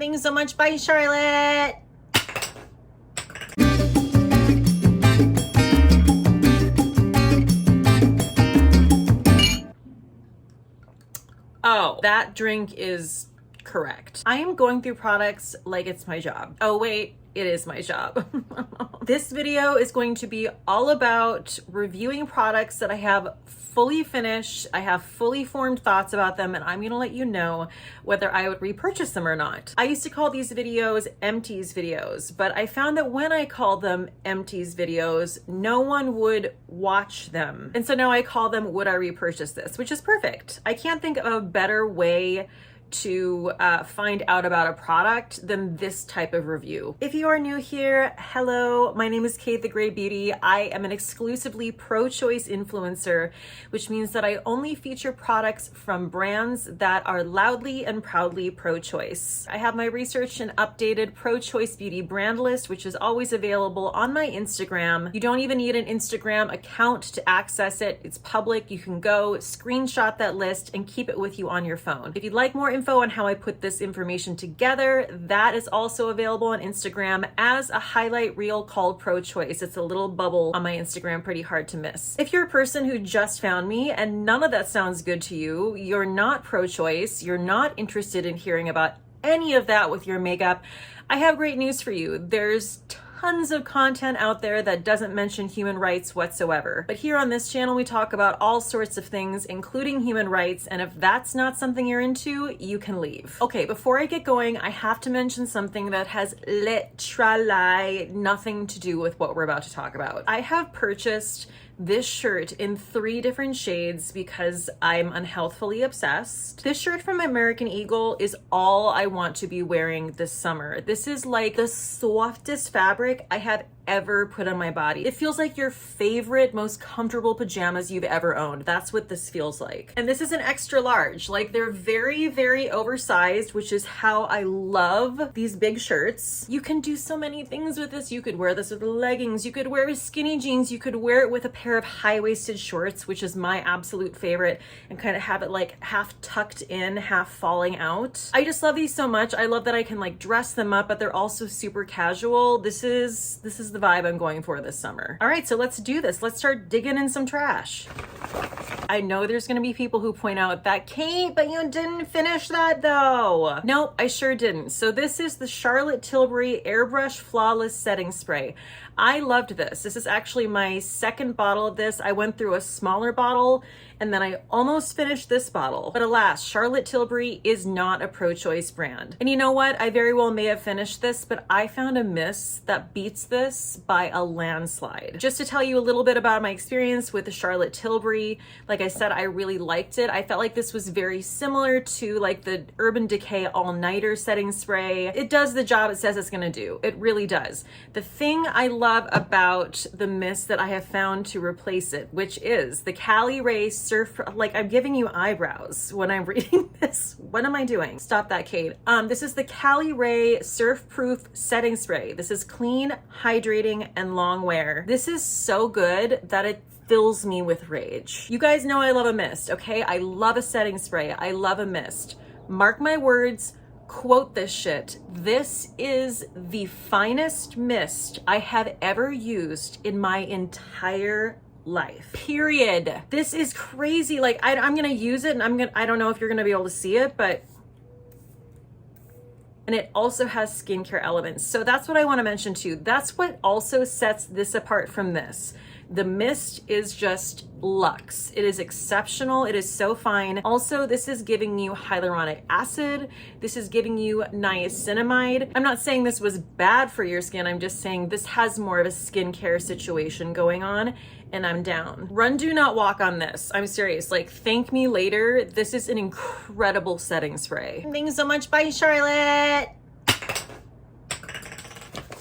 Thanks so much. Bye, Charlotte. Oh, that drink is correct. I am going through products like it's my job. Oh wait, it is my job. This video is going to be all about reviewing products that I have fully finished. I have fully formed thoughts about them, and I'm gonna let you know whether I would repurchase them or not. I used to call these videos Empties videos, but I found that when I called them Empties videos, no one would watch them. And so now I call them Would I Repurchase This, which is perfect. I can't think of a better way to find out about a product than this type of review. If you are new here, hello, my name is Cate the Grey Beauty. I am an exclusively pro-choice influencer, which means that I only feature products from brands that are loudly and proudly pro-choice. I have my researched and updated pro-choice beauty brand list, which is always available on my Instagram. You don't even need an Instagram account to access it. It's public. You can go screenshot that list and keep it with you on your phone. If you'd like more info on how I put this information together, that is also available on Instagram as a highlight reel called Pro-Choice. It's a little bubble on my Instagram, pretty hard to miss. If you're a person who just found me and none of that sounds good to you, you're not pro-choice, you're not interested in hearing about any of that with your makeup, I have great news for you. There's tons of content out there that doesn't mention human rights whatsoever. But here on this channel, we talk about all sorts of things, including human rights, and if that's not something you're into, you can leave. Okay, before I get going, I have to mention something that has literally nothing to do with what we're about to talk about. I have purchased this shirt in 3 different shades because I'm unhealthfully obsessed. This shirt from American Eagle is all I want to be wearing this summer. This is like the softest fabric I have ever put on my body. It feels like your favorite, most comfortable pajamas you've ever owned. That's what this feels like. And this is an extra large. Like, they're very, very oversized, which is how I love these big shirts. You can do so many things with this. You could wear this with leggings. You could wear it with skinny jeans. You could wear it with a pair of high-waisted shorts, which is my absolute favorite, and kind of have it like half tucked in, half falling out. I just love these so much. I love that I can like dress them up, but they're also super casual. This is the vibe I'm going for this summer. All right, so let's do this. Let's start digging in some trash. I know there's gonna be people who point out that, Cate, but you didn't finish that though. Nope, I sure didn't. So this is the Charlotte Tilbury Airbrush Flawless Setting Spray. I loved this. This is actually my 2nd bottle of this. I went through a smaller bottle and then I almost finished this bottle. But alas, Charlotte Tilbury is not a pro-choice brand. And you know what? I very well may have finished this, but I found a mist that beats this by a landslide. Just to tell you a little bit about my experience with the Charlotte Tilbury, like I said, I really liked it. I felt like this was very similar to like the Urban Decay All-Nighter Setting Spray. It does the job it says it's gonna do. It really does. The thing I love about the mist that I have found to replace it, which is the Cate Ray Surf, like I'm giving you eyebrows when I'm reading this. What am I doing? Stop that, Cate. This is the Cate Ray Surf Proof Setting Spray. This is clean, hydrating, and long wear. This is so good that it fills me with rage. You guys know I love a mist, okay? I love a setting spray. I love a mist. Mark my words, quote this shit. This is the finest mist I have ever used in my entire life, period. This is crazy. Like, I'm gonna use it and I don't know if you're gonna be able to see it, but and it also has skincare elements. So that's what I want to mention too. That's what also sets this apart from this. The mist is just luxe. It is exceptional. It is so fine. Also, this is giving you hyaluronic acid. This is giving you niacinamide. I'm not saying this was bad for your skin. I'm just saying this has more of a skincare situation going on, and I'm down. Run, do not walk on this. I'm serious. Like, thank me later. This is an incredible setting spray. Thanks so much. Bye, Charlotte.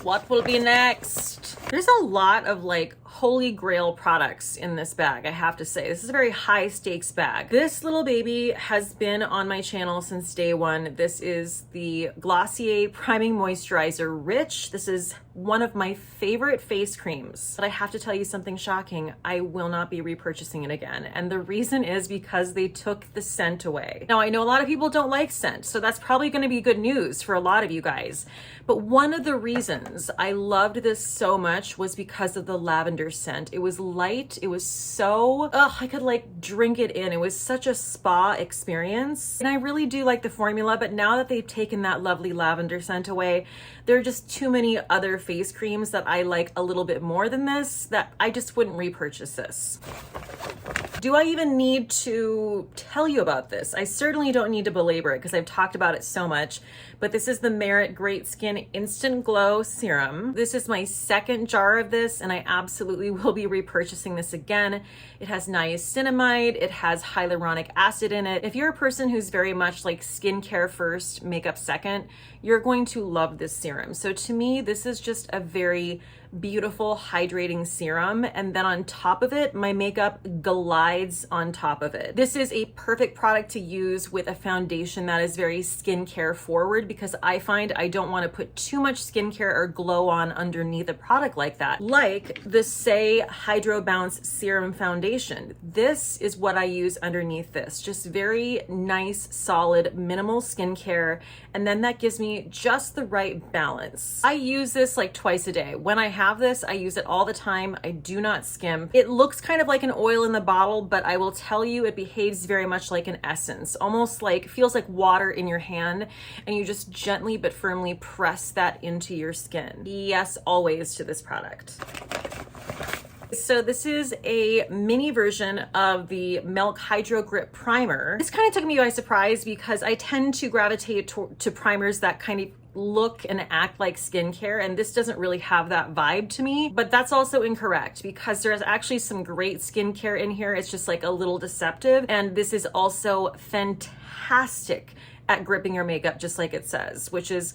What will be next? There's a lot of like holy grail products in this bag, I have to say. This is a very high stakes bag. This little baby has been on my channel since day one. This is the Glossier Priming Moisturizer Rich. This is one of my favorite face creams. But I have to tell you something shocking. I will not be repurchasing it again. And the reason is because they took the scent away. Now, I know a lot of people don't like scent, so that's probably going to be good news for a lot of you guys. But one of the reasons I loved this so much was because of the lavender scent. It was light. It was so, I could like drink it in. It was such a spa experience. And I really do like the formula, but now that they've taken that lovely lavender scent away, there are just too many other face creams that I like a little bit more than this that I just wouldn't repurchase this. Do I even need to tell you about this? I certainly don't need to belabor it because I've talked about it so much, but this is the Merit Great Skin Instant Glow Serum. This is my second jar of this, and I absolutely will be repurchasing this again. It has niacinamide, it has hyaluronic acid in it. If you're a person who's very much like skincare first, makeup second, you're going to love this serum. So to me, this is just a very beautiful hydrating serum, and then on top of it, my makeup glides on top of it. This is a perfect product to use with a foundation that is very skincare forward, because I find I don't want to put too much skincare or glow on underneath a product like that. Like the Say Hydro Bounce Serum Foundation. This is what I use underneath this. Just very nice, solid, minimal skincare, and then that gives me just the right balance. I use this like twice a day. When I have this, I use it all the time. I do not skim. It looks kind of like an oil in the bottle, but I will tell you it behaves very much like an essence, almost like, feels like water in your hand, and you just gently but firmly press that into your skin. Yes, always to this product. So this is a mini version of the Milk Hydro Grip Primer. This kind of took me by surprise because I tend to gravitate to primers that kind of look and act like skincare, and this doesn't really have that vibe to me. But that's also incorrect because there's actually some great skincare in here. It's just like a little deceptive, and this is also fantastic at gripping your makeup, just like it says, which is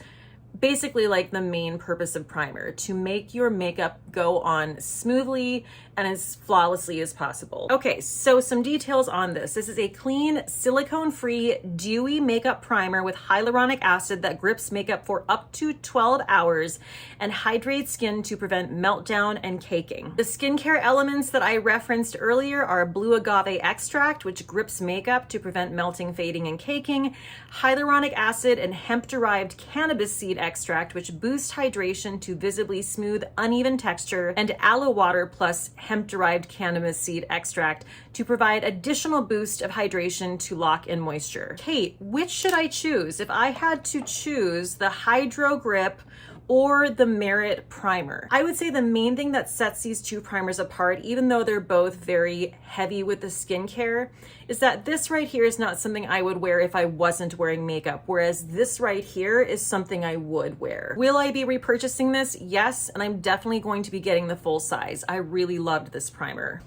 basically like the main purpose of primer, to make your makeup go on smoothly and as flawlessly as possible. Okay, so some details on this. This is a clean, silicone-free, dewy makeup primer with hyaluronic acid that grips makeup for up to 12 hours and hydrates skin to prevent meltdown and caking. The skincare elements that I referenced earlier are blue agave extract, which grips makeup to prevent melting, fading, and caking, hyaluronic acid and hemp-derived cannabis seed extract, which boosts hydration to visibly smooth uneven texture, and aloe water plus hemp-derived cannabis seed extract to provide additional boost of hydration to lock in moisture. Cate, which should I choose? If I had to choose the Hydro Grip or the Merit Primer, I would say the main thing that sets these two primers apart, even though they're both very heavy with the skincare, is that this right here is not something I would wear if I wasn't wearing makeup, whereas this right here is something I would wear. Will I be repurchasing this? Yes, and I'm definitely going to be getting the full size. I really loved this primer.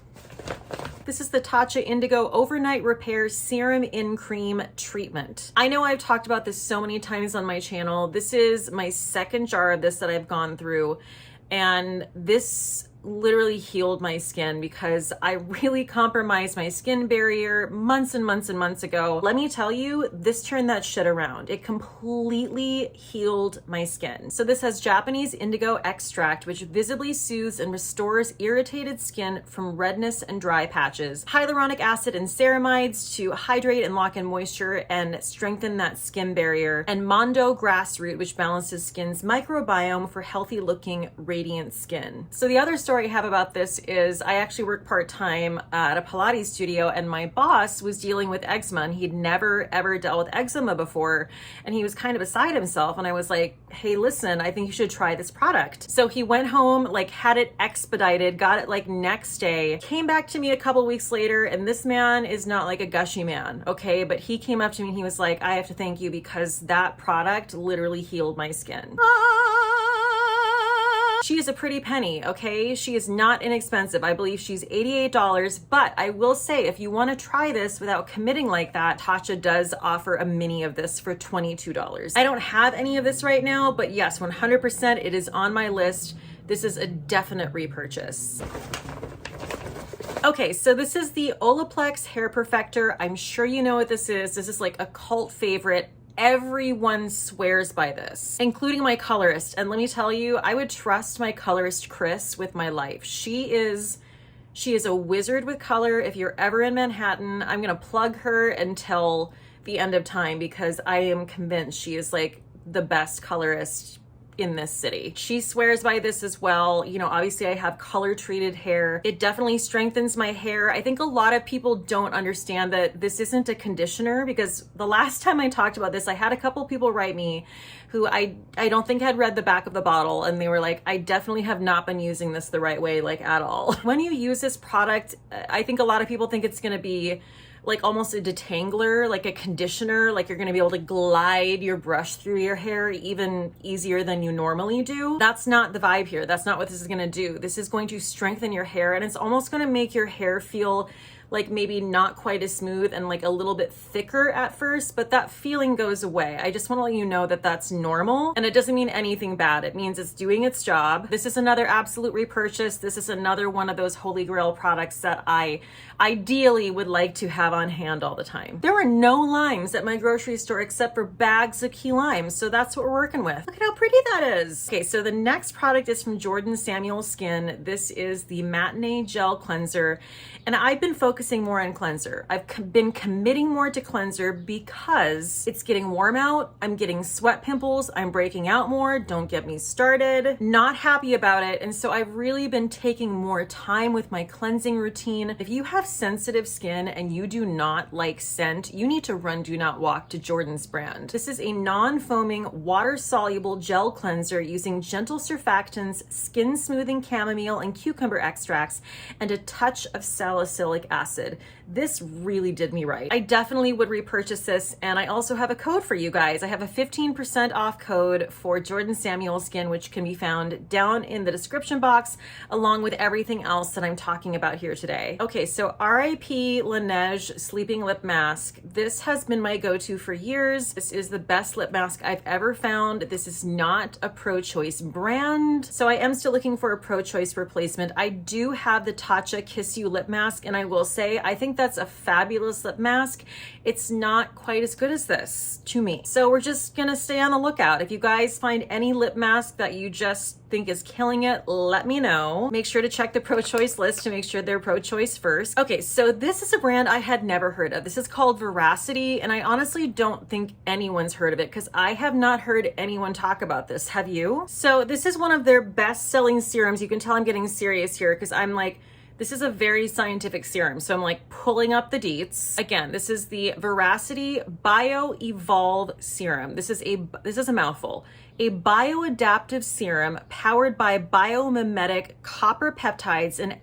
This is the Tatcha Indigo Overnight Repair Serum in Cream Treatment. I know I've talked about this so many times on my channel. This is my second jar of this that I've gone through, and this literally healed my skin because I really compromised my skin barrier months and months and months ago. Let me tell you, this turned that shit around. It completely healed my skin. So this has Japanese indigo extract, which visibly soothes and restores irritated skin from redness and dry patches, hyaluronic acid and ceramides to hydrate and lock in moisture and strengthen that skin barrier, and Mondo grassroot, which balances skin's microbiome for healthy looking, radiant skin. So the other story I have about this is I actually work part-time at a Pilates studio, and my boss was dealing with eczema, and he'd never ever dealt with eczema before, and he was kind of beside himself, and I was like, hey, listen, I think you should try this product. So he went home, like had it expedited, got it like next day, came back to me a couple weeks later, and this man is not like a gushy man, okay? But he came up to me and he was like, I have to thank you because that product literally healed my skin. She is a pretty penny, okay? She is not inexpensive. I believe she's $88, but I will say if you want to try this without committing like that, Tatcha does offer a mini of this for $22. I don't have any of this right now, but yes, 100% it is on my list. This is a definite repurchase. Okay, so this is the Olaplex Hair Perfector. I'm sure you know what this is. This is like a cult favorite. Everyone swears by this, including my colorist. And let me tell you, I would trust my colorist, Chris, with my life. She is a wizard with color. If you're ever in Manhattan, I'm gonna plug her until the end of time because I am convinced she is like the best colorist in this city. She swears by this as well. You know, obviously I have color treated hair. It definitely strengthens my hair. I think a lot of people don't understand that this isn't a conditioner, because the last time I talked about this, I had a couple people write me who I don't think had read the back of the bottle, and they were like, I definitely have not been using this the right way, like at all. When you use this product, I think a lot of people think it's gonna be like almost a detangler, like a conditioner, like you're gonna be able to glide your brush through your hair even easier than you normally do. That's not the vibe here. That's not what this is gonna do. This is going to strengthen your hair, and it's almost gonna make your hair feel like maybe not quite as smooth and like a little bit thicker at first, but that feeling goes away. I just want to let you know that that's normal, and it doesn't mean anything bad. It means it's doing its job. This is another absolute repurchase. This is another one of those holy grail products that I ideally would like to have on hand all the time. There were no limes at my grocery store except for bags of key limes, so that's what we're working with. Look at how pretty that is. Okay, so the next product is from Jordan Samuel Skin. This is the Matinee Gel Cleanser, and I've been focusing more on cleanser. I've been committing more to cleanser because it's getting warm out. I'm getting sweat pimples. I'm breaking out more. Don't get me started. Not happy about it. And so I've really been taking more time with my cleansing routine. If you have sensitive skin and you do not like scent, you need to run, do not walk to Jordan's brand. This is a non-foaming, water-soluble gel cleanser using gentle surfactants, skin smoothing chamomile and cucumber extracts, and a touch of salicylic acid. This really did me right. I definitely would repurchase this, and I also have a code for you guys. I have a 15% off code for Jordan Samuel Skin, which can be found down in the description box, along with everything else that I'm talking about here today. Okay, so R.I.P. Laneige Sleeping Lip Mask. This has been my go-to for years. This is the best lip mask I've ever found. This is not a pro-choice brand, so I am still looking for a pro-choice replacement. I do have the Tatcha Kiss You lip mask, and I will say, I think that's a fabulous lip mask. It's not quite as good as this to me. So we're just gonna stay on the lookout. If you guys find any lip mask that you just think is killing it, let me know. Make sure to check the pro-choice list to make sure they're pro-choice first. Okay, so this is a brand I had never heard of. This is called Veracity, and I honestly don't think anyone's heard of it because I have not heard anyone talk about this. Have you? So this is one of their best-selling serums. You can tell I'm getting serious here because I'm like, this is a very scientific serum, so I'm like pulling up the deets. Again, this is the Veracity Bio Evolve Serum. This is a mouthful. A bioadaptive serum powered by biomimetic copper peptides and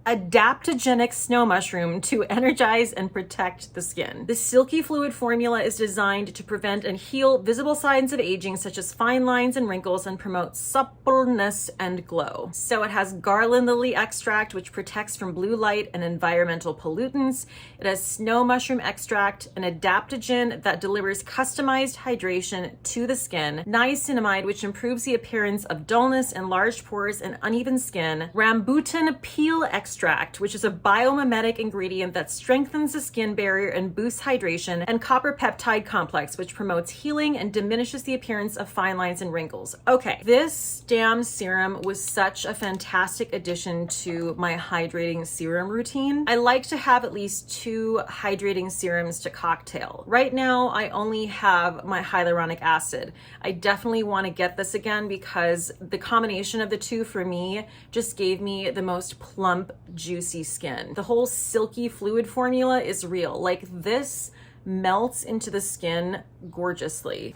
adaptogenic snow mushroom to energize and protect the skin. The silky fluid formula is designed to prevent and heal visible signs of aging, such as fine lines and wrinkles, and promote suppleness and glow. So it has garland lily extract, which protects from blue light and environmental pollutants. It has snow mushroom extract, an adaptogen that delivers customized hydration to the skin. Niacinamide, which improves the appearance of dullness, enlarged pores, and uneven skin. Rambutan peel extract, which is a biomimetic ingredient that strengthens the skin barrier and boosts hydration, and copper peptide complex, which promotes healing and diminishes the appearance of fine lines and wrinkles. Okay, this damn serum was such a fantastic addition to my hydrating serum routine. I like to have at least 2 hydrating serums to cocktail. Right now, I only have my hyaluronic acid. I definitely want to get this again because the combination of the two for me just gave me the most plump, juicy skin. The whole silky fluid formula is real. Like, this melts into the skin gorgeously.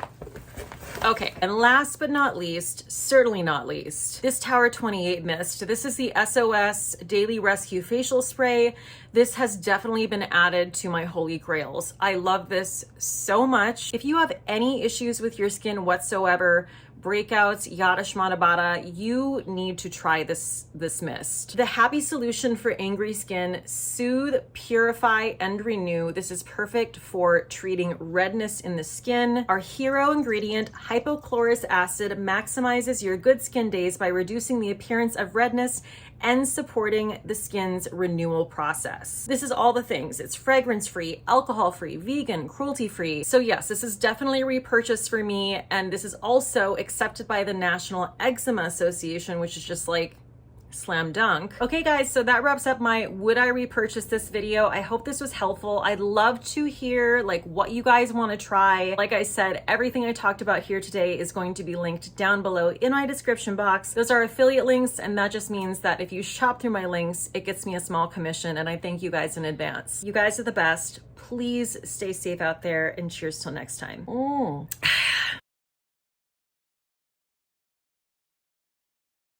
Okay, and last but not least, certainly not least, this Tower 28 Mist. This is the SOS Daily Rescue Facial Spray. This has definitely been added to my holy grails. I love this so much. If you have any issues with your skin whatsoever, breakouts, yada shmada bada, you need to try this mist. The happy solution for angry skin: soothe, purify, and renew. This is perfect for treating redness in the skin. Our hero ingredient, hypochlorous acid, maximizes your good skin days by reducing the appearance of redness and supporting the skin's renewal process. This is all the things. It's fragrance-free, alcohol-free, vegan, cruelty-free. So yes, this is definitely a repurchase for me, and this is also accepted by the National Eczema Association, which is just like slam dunk. Okay guys, so that wraps up my would I repurchase this video. I hope this was helpful. I'd love to hear like what you guys want to try. Like I said, everything I talked about here today is going to be linked down below in my description box. Those are affiliate links, and that just means that if you shop through my links, it gets me a small commission, and I thank you guys in advance. You guys are the best. Please stay safe out there, and cheers till next time.